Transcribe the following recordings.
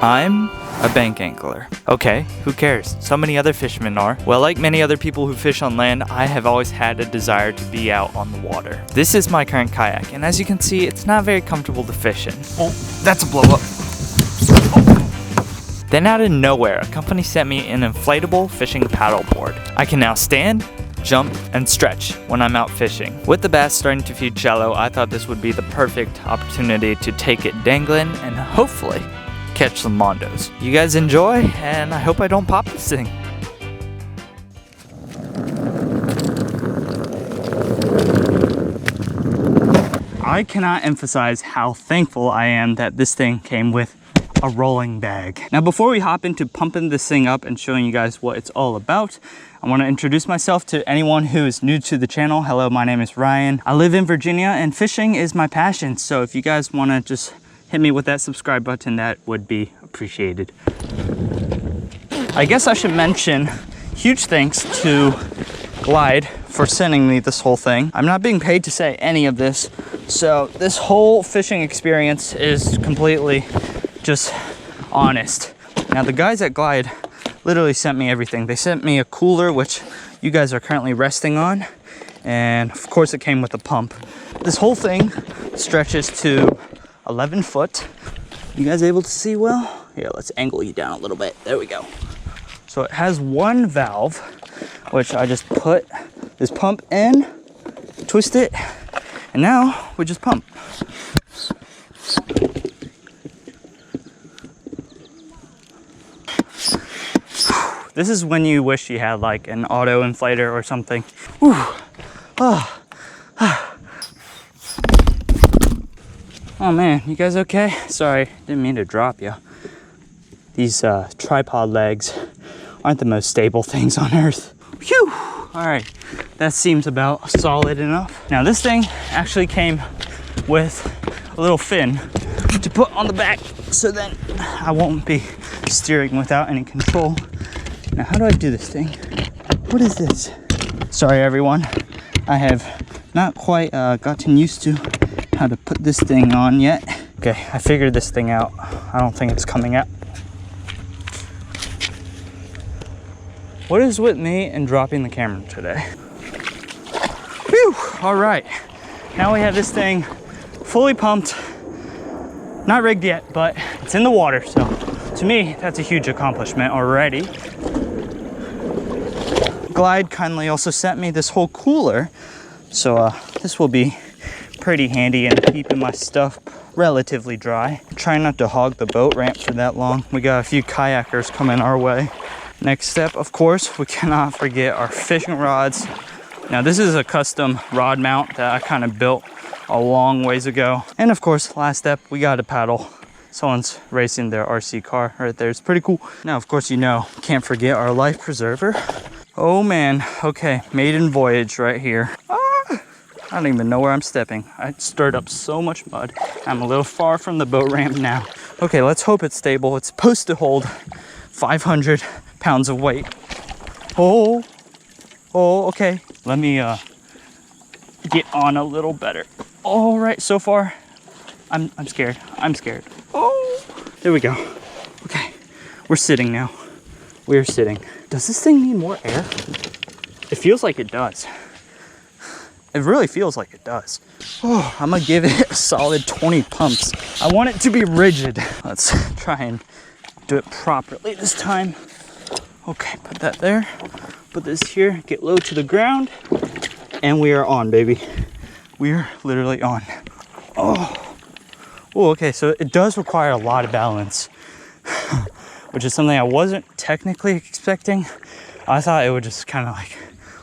I'm a bank angler. Okay, who cares? So many other fishermen are. Well, like many other people who fish on land, I have always had a desire to be out on the water. This is my current kayak, and as you can see, it's not very comfortable to fish in. Oh, that's a blow up. Then out of nowhere, a company sent me an inflatable fishing paddleboard. I can now stand, jump, and stretch when I'm out fishing. With the bass starting to feed shallow, I thought this would be the perfect opportunity to take it dangling and hopefully catch some mondos. You guys enjoy, and I hope I don't pop this thing. I cannot emphasize how thankful I am that this thing came with a rolling bag. Now, before we hop into pumping this thing up and showing you guys what it's all about, I want to introduce myself to anyone who is new to the channel. Hello, my name is Ryan. I live in Virginia and fishing is my passion. So if you guys want to just hit me with that subscribe button, that would be appreciated. I guess I should mention huge thanks to Glide for sending me this whole thing. I'm not being paid to say any of this, so this whole fishing experience is completely just honest. Now, the guys at Glide literally sent me everything. They sent me a cooler, which you guys are currently resting on, and of course it came with a pump. This whole thing stretches to 11 foot. You guys able to see well? Here, let's angle you down a little bit. There we go. So it has one valve, which I just put this pump in, twist it, and now we just pump. This is when you wish you had like an auto inflator or something. Whew. Oh. Oh man, you guys okay? Sorry, didn't mean to drop you. These tripod legs aren't the most stable things on earth. Phew! All right, that seems about solid enough. Now this thing actually came with a little fin to put on the back, so then I won't be steering without any control. Now, how do I do this thing? What is this? Sorry everyone, I have not quite gotten used to how to put this thing on yet. Okay, I figured this thing out. I don't think it's coming out. What is with me and dropping the camera today? Whew, all right. Now we have this thing fully pumped. Not rigged yet, but it's in the water. So to me, that's a huge accomplishment already. Glide kindly also sent me this whole cooler. So this will be pretty handy in keeping my stuff relatively dry. Try not to hog the boat ramp for that long. We got a few kayakers coming our way. Next step, of course, we cannot forget our fishing rods. Now this is a custom rod mount that I kind of built a long ways ago. And of course, last step, we got a paddle. Someone's racing their RC car right there. It's pretty cool. Now, of course, you know, can't forget our life preserver. Oh man, okay, maiden voyage right here. I don't even know where I'm stepping. I stirred up so much mud. I'm a little far from the boat ramp now. Okay, let's hope it's stable. It's supposed to hold 500 pounds of weight. Oh, okay. Let me get on a little better. All right, so far, I'm scared. I'm scared. Oh, there we go. Okay, we're sitting now. We're sitting. Does this thing need more air? It feels like it does. It really feels like it does. Oh, I'm gonna give it a solid 20 pumps. I want it to be rigid. Let's try and do it properly this time. Okay, put that there. Put this here, get low to the ground, and we are on, baby. We're literally on. Oh, okay, so it does require a lot of balance, which is something I wasn't technically expecting. I thought it would just kind of like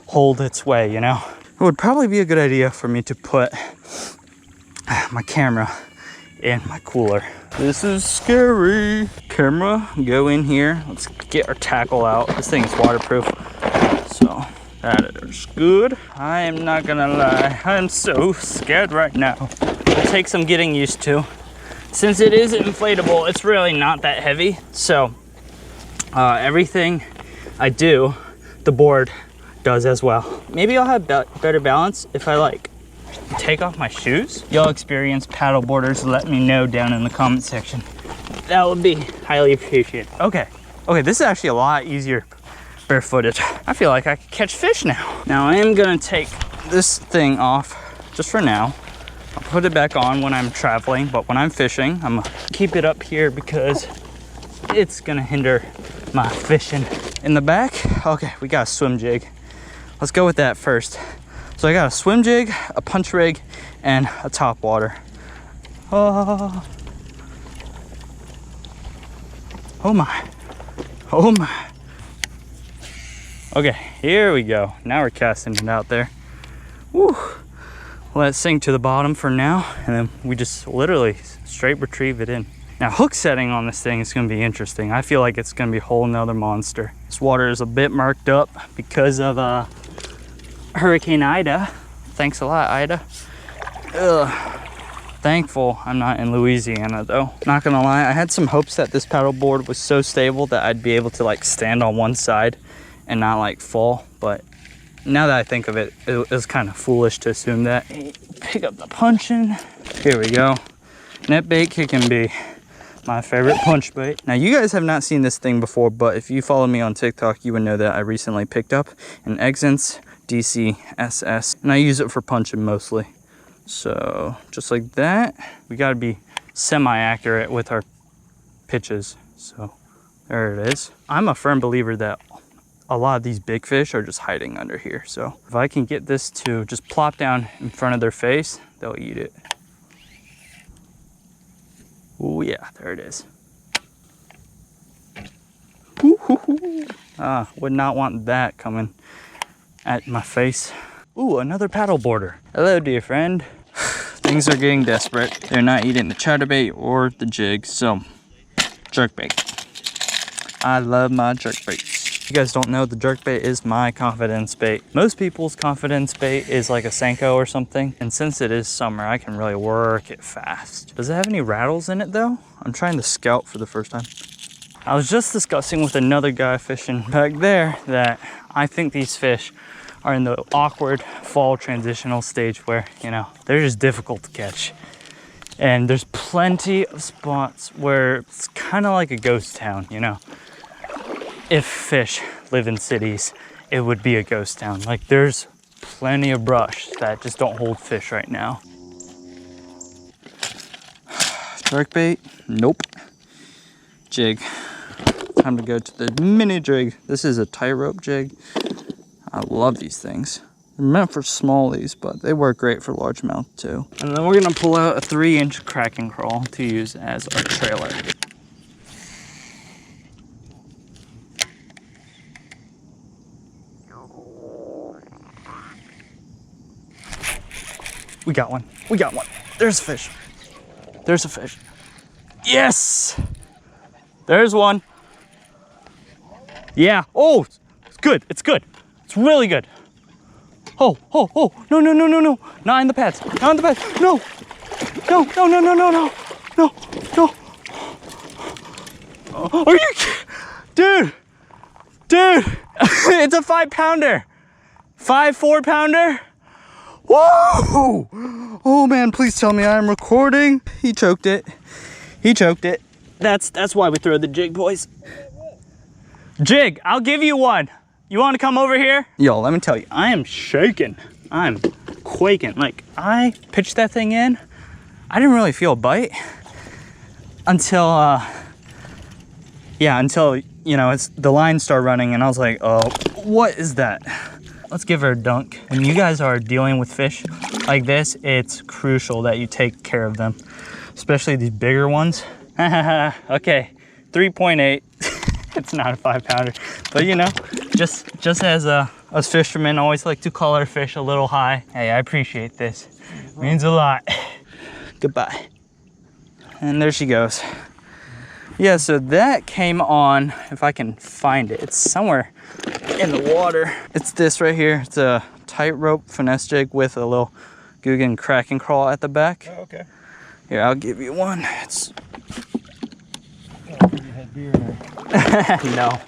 hold its way, you know? It would probably be a good idea for me to put my camera in my cooler. This is scary. Camera, go in here. Let's get our tackle out. This thing is waterproof, so that is good. I am not gonna lie, I'm so scared right now. It'll take some getting used to. Since it is inflatable, it's really not that heavy. So everything I do, the board does as well. Maybe I'll have better balance if I like take off my shoes. Y'all experienced paddle boarders, let me know down in the comment section. That would be highly appreciated. Okay, this is actually a lot easier barefooted. I feel like I could catch fish now. Now I am gonna take this thing off just for now. I'll put it back on when I'm traveling, but when I'm fishing, I'm gonna keep it up here because it's gonna hinder my fishing. In the back, okay, we got a swim jig. Let's go with that first. So I got a swim jig, a punch rig, and a top water. Oh my, oh my. Okay, here we go. Now we're casting it out there. Woo. Let it sink to the bottom for now, and then we just literally straight retrieve it in. Now hook setting on this thing is gonna be interesting. I feel like it's gonna be a whole nother monster. This water is a bit marked up because of Hurricane Ida. Thanks a lot, Ida. Ugh. Thankful I'm not in Louisiana though. Not gonna lie, I had some hopes that this paddleboard was so stable that I'd be able to like stand on one side and not like fall, but now that I think of it, it was kind of foolish to assume that. Pick up the punching. Here we go. Net bait kicking bee, my favorite punch bait. Now you guys have not seen this thing before, but if you follow me on TikTok, you would know that I recently picked up an Exence DC SS, and I use it for punching mostly. So just like that, we got to be semi-accurate with our pitches. So there it is. I'm a firm believer that a lot of these big fish are just hiding under here. So if I can get this to just plop down in front of their face, they'll eat it. Oh yeah, there it is. Ah, would not want that coming at my face. Ooh, another paddle boarder. Hello, dear friend. Things are getting desperate. They're not eating the chatterbait or the jig, so jerkbait. I love my jerkbaits. If you guys don't know, the jerkbait is my confidence bait. Most people's confidence bait is like a Senko or something, and since it is summer, I can really work it fast. Does it have any rattles in it though? I'm trying to scout for the first time. I was just discussing with another guy fishing back there that I think these fish are in the awkward fall transitional stage where, you know, they're just difficult to catch. And there's plenty of spots where it's kind of like a ghost town, you know. If fish live in cities, it would be a ghost town. Like there's plenty of brush that just don't hold fish right now. Jerkbait, nope. Jig, time to go to the mini jig. This is a tightrope jig. I love these things. They're meant for smallies, but they work great for largemouth too. And then we're gonna pull out a 3-inch Kraken Crawl to use as our trailer. We got one. We got one. There's a fish. There's a fish. Yes! There's one. Yeah. Oh, it's good. It's good. It's really good. Oh, oh, oh. No, no, no, no, no. Not in the pads. Not in the pads. No. No, no, no, no, no, no. No, no. Oh, are you kidding? Dude. It's a 5-pounder. 5 4-pounder. Whoa! Oh man, please tell me I'm recording. He choked it. He choked it. That's why we throw the jig, boys. Jig, I'll give you one. You want to come over here? Yo, let me tell you, I am shaking. I'm quaking. Like, I pitched that thing in. I didn't really feel a bite until, until, you know, the lines start running and I was like, oh, what is that? Let's give her a dunk. When you guys are dealing with fish like this, it's crucial that you take care of them, especially these bigger ones. Okay, 3.8. It's not a 5-pounder, but you know, just as us fishermen always like to call our fish a little high. Hey, I appreciate this. It means a lot. Goodbye. And there she goes. Yeah, so that came on, if I can find it, it's somewhere in the water. It's this right here. It's a tightrope finesse jig with a little Guggen Kraken Crawl at the back. Oh, okay. Here, I'll give you one. It's... Oh, you had beer in there. No,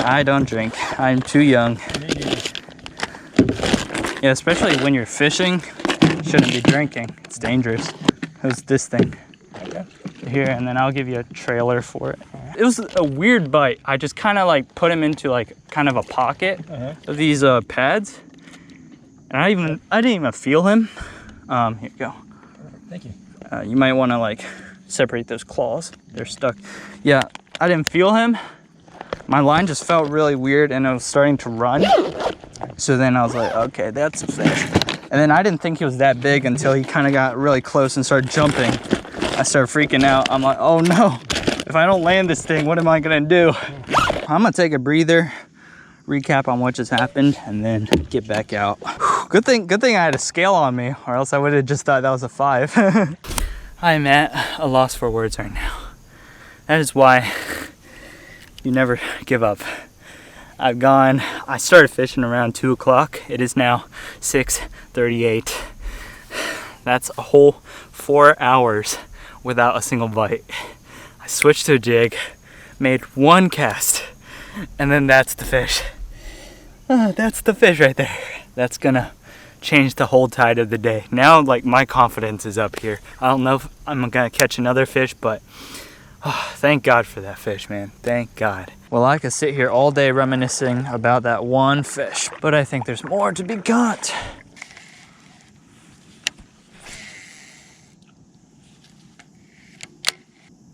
I don't drink. I'm too young. Yeah, especially when you're fishing, you shouldn't be drinking. It's dangerous. Who's this thing? Okay. here, and then I'll give you a trailer for it. It was a weird bite. I just kind of like put him into like kind of a pocket of these pads, and I didn't even feel him. Here you go. Thank you. You might want to like separate those claws. They're stuck. Yeah, I didn't feel him. My line just felt really weird, and it was starting to run. So then I was like, okay, that's a fish. And then I didn't think he was that big until he kind of got really close and started jumping. I started freaking out. I'm like, oh no, if I don't land this thing, what am I gonna do? I'm gonna take a breather, recap on what just happened, and then get back out. Good thing I had a scale on me, or else I would have just thought that was a 5. I'm at a loss for words right now. That is why you never give up. I started fishing around 2 o'clock. It is now 6:38. That's a whole 4 hours without a single bite. I switched to a jig, made 1 cast, and then that's the fish. That's the fish right there. That's gonna change the whole tide of the day. Now, like, my confidence is up here. I don't know if I'm gonna catch another fish, but thank God for that fish, man. Thank God. Well, I could sit here all day reminiscing about that one fish, but I think there's more to be caught.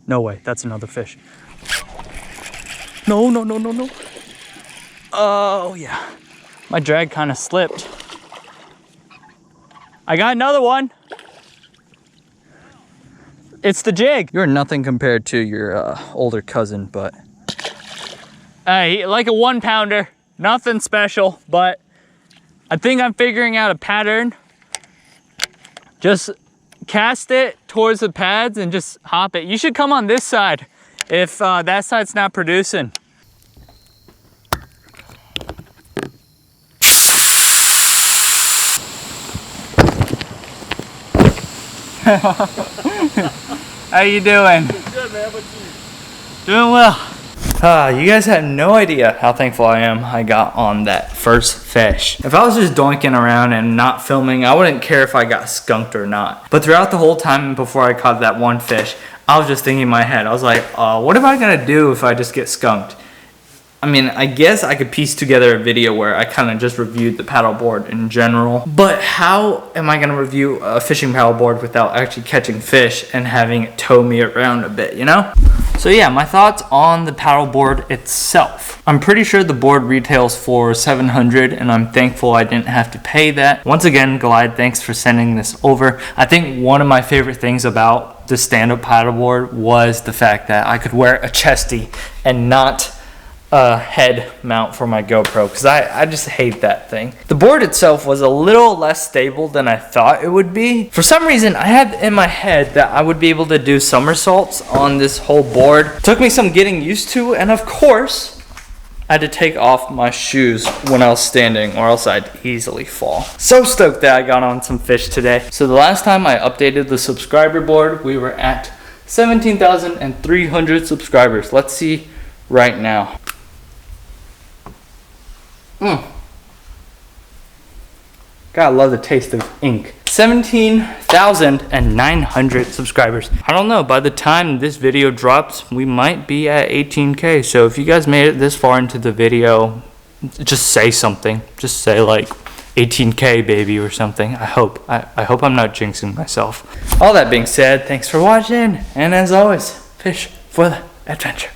No way, that's another fish. No. Oh, yeah. My drag kind of slipped. I got another one. It's the jig. You're nothing compared to your older cousin, but like a 1-pounder. Nothing special, but I think I'm figuring out a pattern. Just cast it towards the pads and just hop it. You should come on this side if that side's not producing. How you doing? Good, man. What you? Doing well. You guys have no idea how thankful I am I got on that first fish. If I was just doinking around and not filming, I wouldn't care if I got skunked or not. But throughout the whole time before I caught that one fish, I was just thinking in my head, I was like, what am I gonna do if I just get skunked? I mean, I guess I could piece together a video where I kind of just reviewed the paddleboard in general. But how am I going to review a fishing paddleboard without actually catching fish and having it tow me around a bit, you know? So yeah, my thoughts on the paddleboard itself. I'm pretty sure the board retails for $700, and I'm thankful I didn't have to pay that. Once again, Glide, thanks for sending this over. I think one of my favorite things about the stand-up paddleboard was the fact that I could wear a chesty and not a head mount for my GoPro, because I just hate that thing. The board itself was a little less stable than I thought it would be. For some reason, I had in my head that I would be able to do somersaults on this whole board. It took me some getting used to, and of course, I had to take off my shoes when I was standing, or else I'd easily fall. So stoked that I got on some fish today. So the last time I updated the subscriber board, we were at 17,300 subscribers. Let's see right now. Gotta love the taste of ink. 17,900 subscribers. I don't know, by the time this video drops, we might be at 18K. So if you guys made it this far into the video, just say something. Just say like 18K baby or something. I hope I'm not jinxing myself. All that being said, thanks for watching. And as always, fish for the adventure.